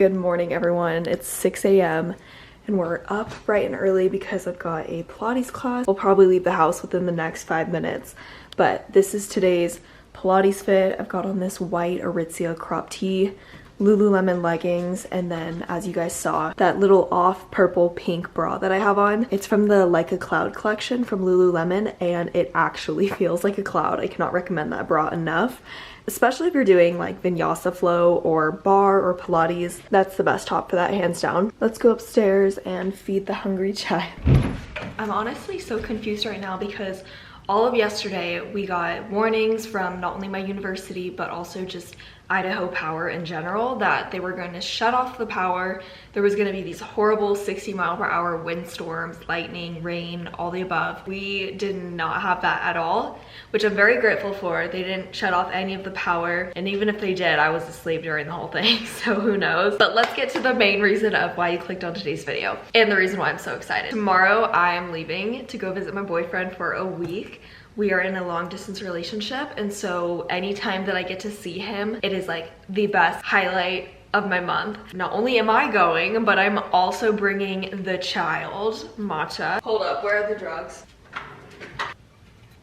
Good morning, everyone. It's 6 a.m. and we're up bright and early because I've got a Pilates class. We'll probably leave the house within the next 5 minutes, but this is today's Pilates fit. I've got on this white Aritzia crop tee, Lululemon leggings, and then, as you guys saw, that little off purple pink bra that I have on. It's from the Like a Cloud collection from Lululemon, and it actually feels like a cloud. I cannot recommend that bra enough, especially if you're doing like vinyasa flow or bar or Pilates. That's the best top for that, hands down. Let's go upstairs and feed the hungry child. I'm honestly so confused right now because all of yesterday we got warnings from not only my university but also just Idaho Power in general that they were going to shut off the power. There was going to be these horrible 60-mile-per-hour windstorms, lightning, rain, all the above. We did not have that at all, which I'm very grateful for. They didn't shut off any of the power, and even if they did, I was asleep during the whole thing, so who knows. But let's get to the main reason of why you clicked on today's video and the reason why I'm so excited. Tomorrow I am leaving to go visit my boyfriend for a week. We are in a long distance relationship, and so anytime that I get to see him, it is like the best highlight of my month. Not only am I going, but I'm also bringing the child, Matcha. Hold up, where are the drugs?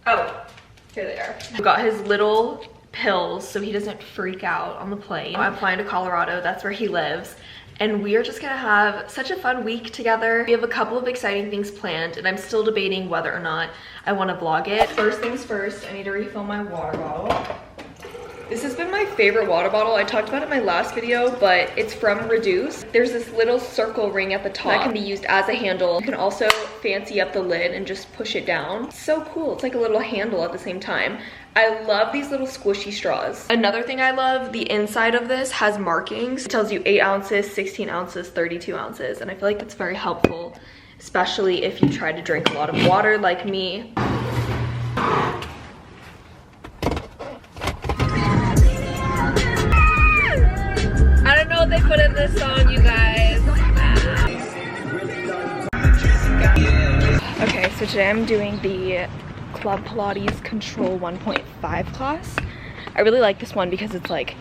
Oh, here they are. I got his little pills so he doesn't freak out on the plane. I'm flying to Colorado, that's where he lives. And we are just gonna have such a fun week together. We have a couple of exciting things planned, and I'm still debating whether or not I wanna vlog it. First things first, I need to refill my water bottle. This has been my favorite water bottle. I talked about it in my last video, but it's from Reduce. There's this little circle ring at the top that can be used as a handle. You can also fancy up the lid and just push it down. So cool, it's like a little handle at the same time. I love these little squishy straws. Another thing I love, the inside of this has markings. It tells you 8 ounces, 16 ounces, 32 ounces, and I feel like that's very helpful, especially if you try to drink a lot of water like me. I don't know what they put in this song, you guys. Okay, so today I'm doing the Club Pilates Control 1.5 class. I really like this one because it's like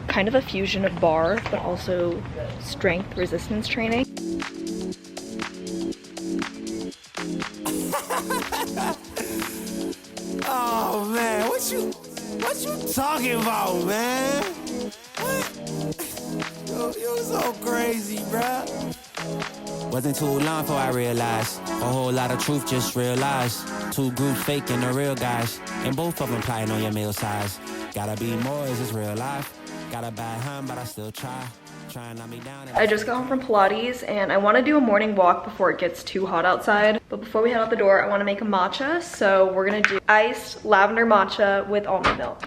kind of a fusion of bar but also strength resistance training. Oh man, what you talking about, man? What? You're so crazy, bruh. Wasn't too long before I realized a whole lot of truth just realized. 2 groups faking the real guys, and both of them plotting on your meal size. Gotta be more, is this real life? Gotta buy home, but I still try. Trying to knock me down. I just got home from Pilates and I want to do a morning walk before it gets too hot outside. But before we head out the door, I want to make a matcha. So we're gonna do iced lavender matcha with almond milk.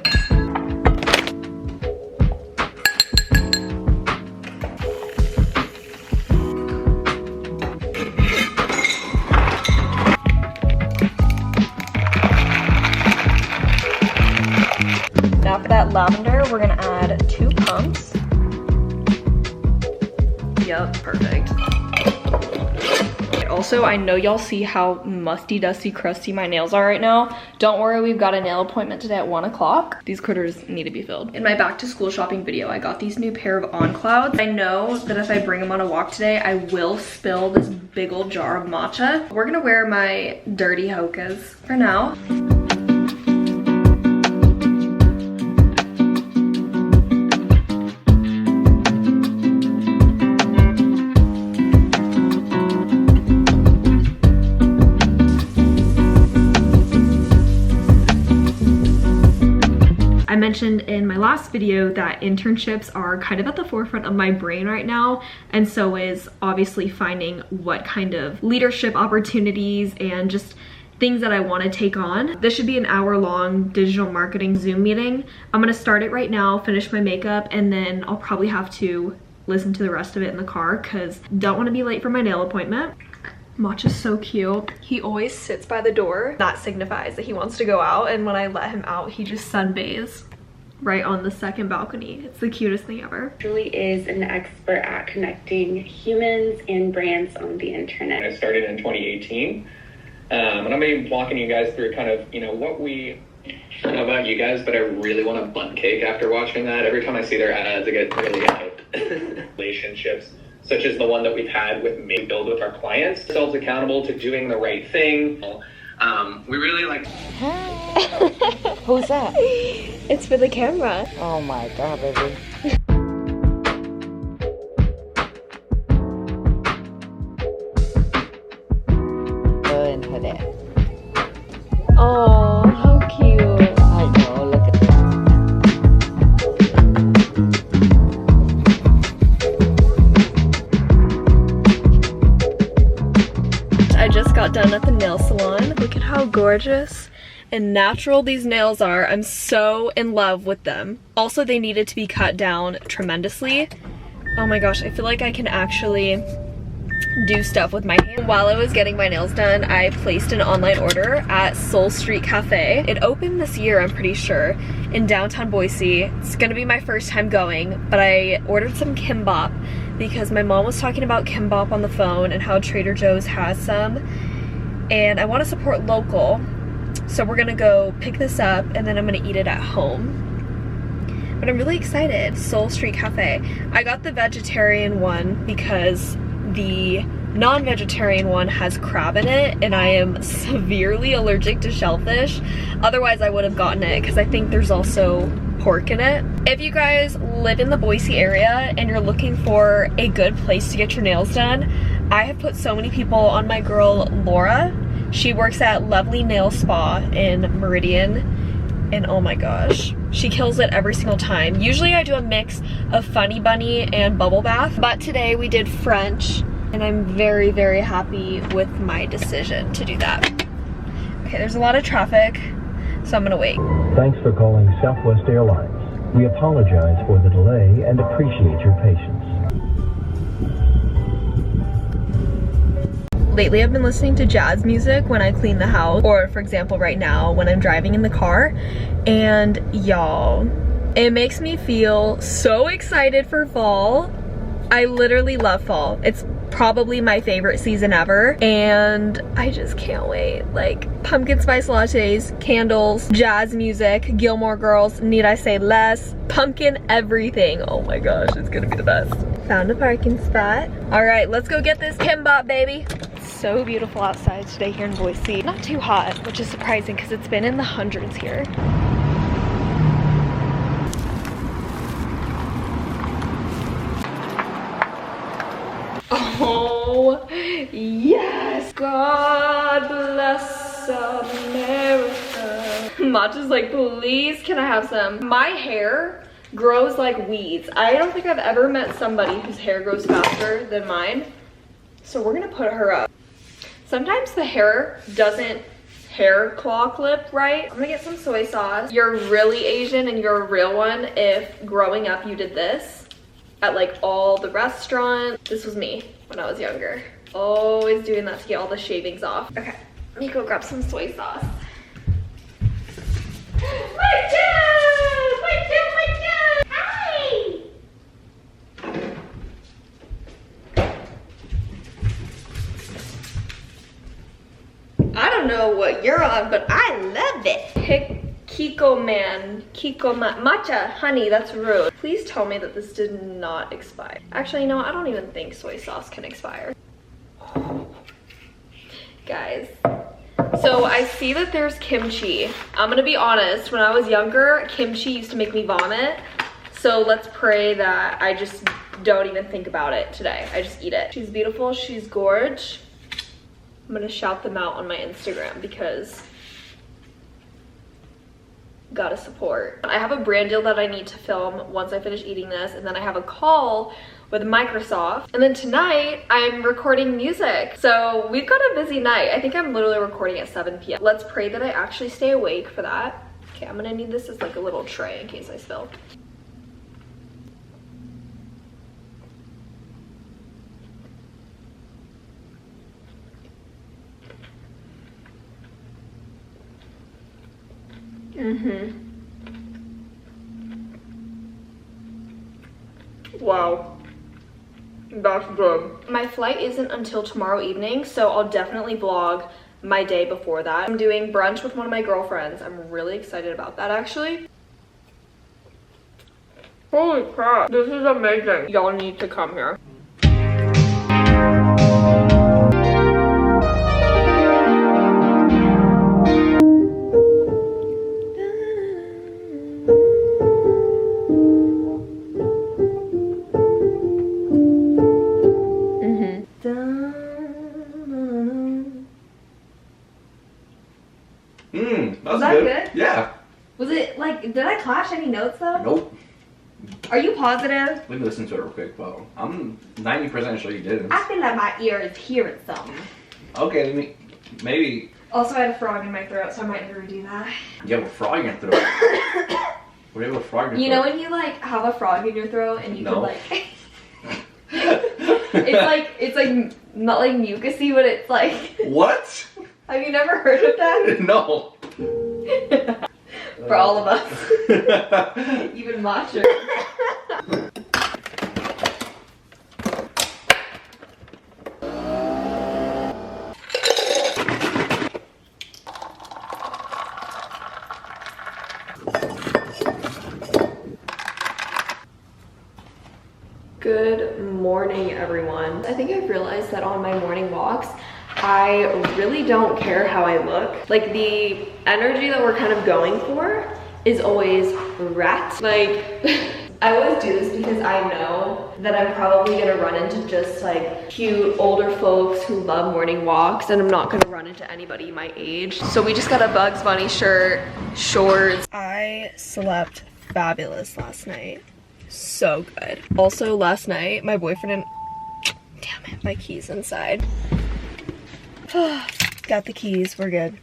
Now for that lavender, we're gonna add 2 pumps. Yep, perfect. Also, I know y'all see how musty, dusty, crusty my nails are right now. Don't worry, we've got a nail appointment today at 1 o'clock. These critters need to be filled. In my back to school shopping video, I got these new pair of On Clouds. I know that if I bring them on a walk today, I will spill this big old jar of matcha. We're gonna wear my dirty Hokas for now. I mentioned in my last video that internships are kind of at the forefront of my brain right now, and so is obviously finding what kind of leadership opportunities and just things that I want to take on. This should be an hour-long digital marketing Zoom meeting. I'm gonna start it right now, finish my makeup, and then I'll probably have to listen to the rest of it in the car because don't want to be late for my nail appointment. Matcha's so cute. He always sits by the door. That signifies that he wants to go out, and when I let him out, he just sunbathes right on the second balcony. It's the cutest thing ever. Truly is an expert at connecting humans and brands on the internet. I started in 2018, and I'm going to be walking you guys through kind of, what we I don't know about you guys, but I really want a bun cake after watching that. Every time I see their ads, I get really hyped. Relationships, such as the one that we've had with me build with our clients, ourselves accountable to doing the right thing. We really like. Who's that? It's for the camera. Oh my god, baby. And her dad. Oh, how cute. I know, look at I just got done at the nail salon. Look at how gorgeous and natural these nails are. I'm so in love with them. Also, they needed to be cut down tremendously. Oh my gosh, I feel like I can actually do stuff with my hand. While I was getting my nails done, I placed an online order at Soul Street Cafe. It opened this year, I'm pretty sure, in downtown Boise. It's gonna be my first time going, but I ordered some kimbap because my mom was talking about kimbap on the phone and how Trader Joe's has some, and I want to support local. So we're gonna go pick this up and then I'm gonna eat it at home. But I'm really excited. Soul Street Cafe. I got the vegetarian one because the non-vegetarian one has crab in it and I am severely allergic to shellfish. Otherwise I would have gotten it because I think there's also pork in it. If you guys live in the Boise area and you're looking for a good place to get your nails done, I have put so many people on my girl Laura. She works at Lovely Nail Spa in Meridian, and oh my gosh, she kills it every single time. Usually I do a mix of Funny Bunny and Bubble Bath, but today we did French, and I'm very, very happy with my decision to do that. Okay, there's a lot of traffic, so I'm gonna wait. Thanks for calling Southwest Airlines. We apologize for the delay and appreciate your patience. Lately I've been listening to jazz music when I clean the house, or for example right now when I'm driving in the car, and y'all, it makes me feel so excited for fall. I literally love fall. It's probably my favorite season ever, and I just can't wait. Like pumpkin spice lattes, candles, jazz music, Gilmore Girls, need I say less, pumpkin everything. Oh my gosh, it's gonna be the best. Found a parking spot. All right, let's go get this kimbap, baby. So beautiful outside today here in Boise. Not too hot, which is surprising because it's been in the hundreds here. Oh, yes! God bless America. Matcha's like, please, can I have some? My hair grows like weeds. I don't think I've ever met somebody whose hair grows faster than mine. So we're gonna put her up. Sometimes the hair doesn't hair claw clip right. I'm gonna get some soy sauce. You're really Asian and you're a real one if growing up you did this at like all the restaurants. This was me when I was younger. Always doing that to get all the shavings off. Okay, let me go grab some soy sauce. My dad! My dad! My dad! Hi! I don't know what you're on, but I love it. Kiko man, matcha, honey, that's rude. Please tell me that this did not expire. Actually, no, I don't even think soy sauce can expire. Guys, so I see that there's kimchi. I'm gonna be honest, when I was younger, kimchi used to make me vomit. So let's pray that I just don't even think about it today. I just eat it. She's beautiful, she's gorge. I'm gonna shout them out on my Instagram because gotta support. I have a brand deal that I need to film once I finish eating this, and then I have a call with Microsoft, and then tonight I'm recording music. So we've got a busy night. I think I'm literally recording at 7 p.m. Let's pray that I actually stay awake for that. Okay, I'm gonna need this as like a little tray in case I spill. Wow, that's good. My flight isn't until tomorrow evening, so I'll definitely vlog my day before that. I'm doing brunch with one of my girlfriends. I'm really excited about that actually. Holy crap, this is amazing. Y'all need to come here. Was that good? Yeah. Was it like, did I clash any notes though? Nope. Are you positive? Let me listen to it real quick, but I'm 90% sure you didn't. I feel like my ear is hearing something. Okay, let me, maybe. Also, I had a frog in my throat, so I might never do that. You have a frog in your throat. What do you have a frog in your throat? You know when you like have a frog in your throat and you No. can like... it's like not like mucusy, but it's like... What? Have you never heard of that? No. For all of us. Even Macho. Good morning, everyone. I think I've realized that on my morning walks, I really don't care how I look. Like, the energy that we're kind of going for is always rat. Like, I always do this because I know that I'm probably gonna run into just like cute older folks who love morning walks, and I'm not gonna run into anybody my age. So we just got a Bugs Bunny shirt, shorts. I slept fabulous last night. So good. Also last night, my boyfriend and... Damn it, my keys inside. Got the keys, we're good.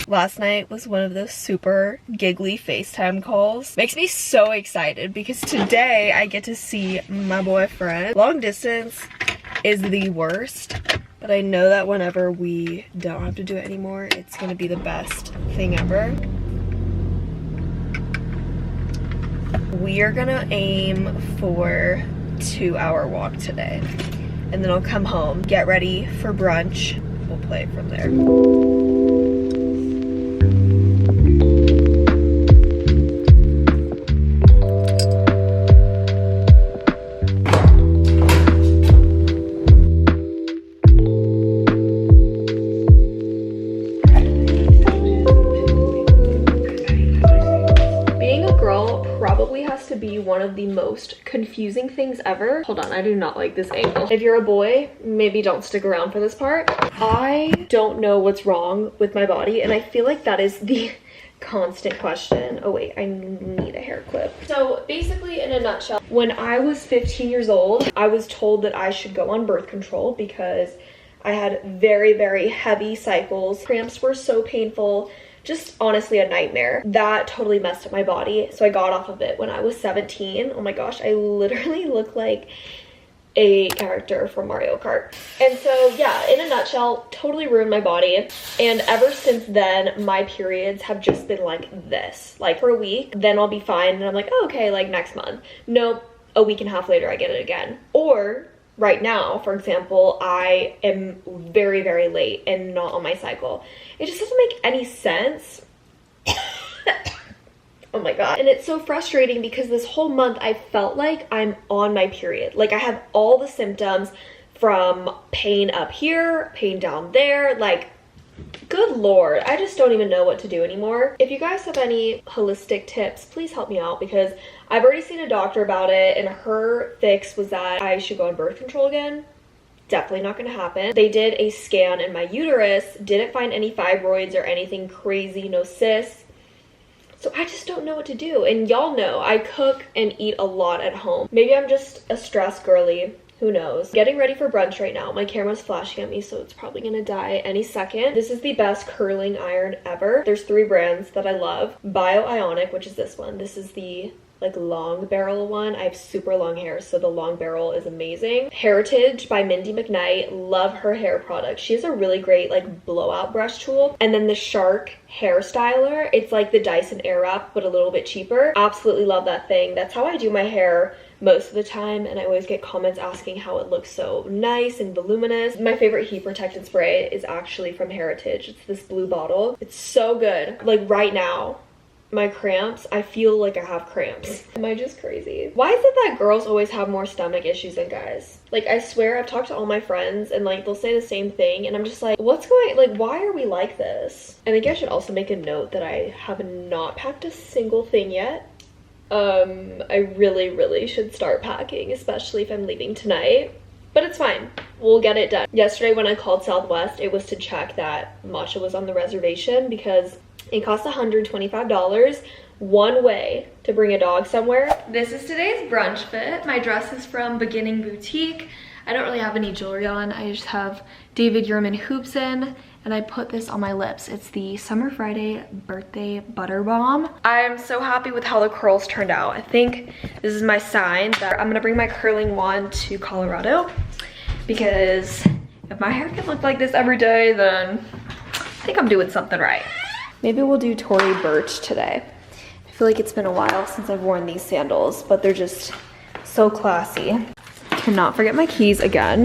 Last night was one of those super giggly FaceTime calls. Makes me so excited because today I get to see my boyfriend. Long distance is the worst, but I know that whenever we don't have to do it anymore, it's gonna be the best thing ever. We are gonna aim for 2-hour walk today, and then I'll come home, get ready for brunch. We'll play from there. One of the most confusing things ever. Hold on, I do not like this angle. If you're a boy, maybe don't stick around for this part. I don't know what's wrong with my body, and I feel like that is the constant question. Oh wait, I need a hair clip. So basically, in a nutshell, when I was 15 years old, I was told that I should go on birth control because I had very, very heavy cycles. Cramps were so painful. Just honestly a nightmare. That totally messed up my body. So I got off of it when I was 17. Oh my gosh, I literally look like a character from Mario Kart. And so yeah, in a nutshell, totally ruined my body. And ever since then, my periods have just been like this. Like for a week, then I'll be fine. And I'm like, oh, okay, like next month. Nope, a week and a half later, I get it again. Or right now, for example, I am very, very late and not on my cycle. It just doesn't make any sense. Oh my god. And it's so frustrating because this whole month I felt like I'm on my period. Like I have all the symptoms from pain up here, pain down there, like good lord, I just don't even know what to do anymore. If you guys have any holistic tips, please help me out because I've already seen a doctor about it and her fix was that I should go on birth control again. Definitely not gonna happen. They did a scan in my uterus, didn't find any fibroids or anything crazy, no cysts. So I just don't know what to do. And y'all know I cook and eat a lot at home. Maybe I'm just a stress girly. Who knows? Getting ready for brunch right now. My camera's flashing at me, so it's probably gonna die any second. This is the best curling iron ever. There's 3 brands that I love. Bio-Ionic, which is this one. This is the like long barrel one. I have super long hair, so the long barrel is amazing. Heritage by Mindy McKnight. Love her hair product. She has a really great like blowout brush tool. And then the Shark hair styler. It's like the Dyson Airwrap, but a little bit cheaper. Absolutely love that thing. That's how I do my hair most of the time, and I always get comments asking how it looks so nice and voluminous. My favorite heat protectant spray is actually from Heritage. It's this blue bottle. It's so good. Like right now, my cramps, I feel like I have cramps. Am I just crazy? Why is it that girls always have more stomach issues than guys? Like, I swear I've talked to all my friends and like they'll say the same thing, and I'm just like, what's going, like, why are we like this? I think I should also make a note that I have not packed a single thing yet. I really should start packing, especially if I'm leaving tonight. But it's fine, we'll get it done. Yesterday when I called Southwest, it was to check that Masha was on the reservation because it costs $125 one way to bring a dog somewhere. This is today's brunch fit. My dress is from Beginning Boutique. I don't really have any jewelry on. I just have David Yurman hoops in, and I put this on my lips. It's the Summer Friday Birthday Butter Bomb. I'm so happy with how the curls turned out. I think this is my sign that I'm gonna bring my curling wand to Colorado, because if my hair could look like this every day, then I think I'm doing something right. Maybe we'll do Tory Burch today. I feel like it's been a while since I've worn these sandals, but they're just so classy. Cannot forget my keys again.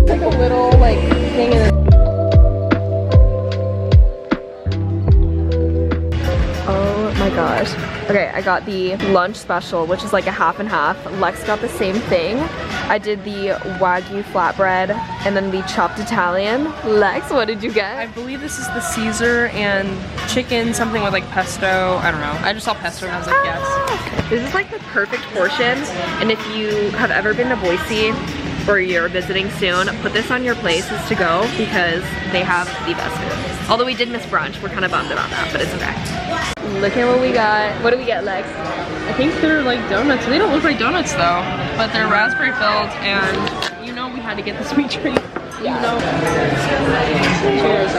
Like a little like thing in the Oh my gosh. Okay, I got the lunch special, which is like a half and half. Lex got the same thing. I did the Wagyu flatbread and then the chopped Italian. Lex, what did you get? I believe this is the Caesar and chicken, something with like pesto. I don't know. I just saw pesto and I was like, yes. This is like the perfect portion. And if you have ever been to Boise or you're visiting soon, put this on your places to go because they have the best food. Although we did miss brunch, we're kind of bummed about that, but it's okay. Look at what we got. What do we get, Lex? I think they're like donuts. They don't look like donuts though, but they're raspberry filled, and you know we had to get the sweet treat. Yeah. You know. Cheers.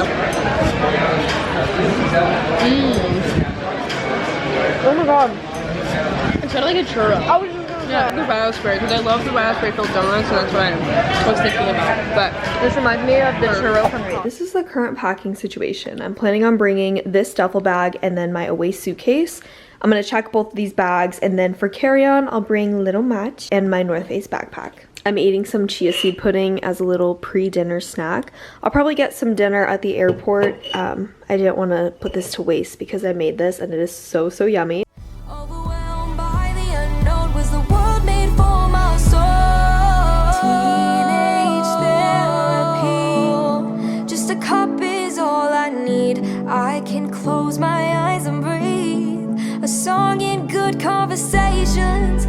Oh my god. It's kind of like a churro. Yeah, the raspberry, because I love the raspberry filled donuts, and that's what I was thinking about. But this reminds me of the churro from This is the current packing situation. I'm planning on bringing this duffel bag and then my away suitcase. I'm gonna check both of these bags, and then for carry-on, I'll bring Little Match and my North Face backpack. I'm eating some chia seed pudding as a little pre-dinner snack. I'll probably get some dinner at the airport. I didn't want to put this to waste because I made this and it is so yummy. Overwhelmed by the unknown, was the world made for my soul? Teenage therapy, just a cup is all I need. I can close my eyes and breathe. A song in good conversations.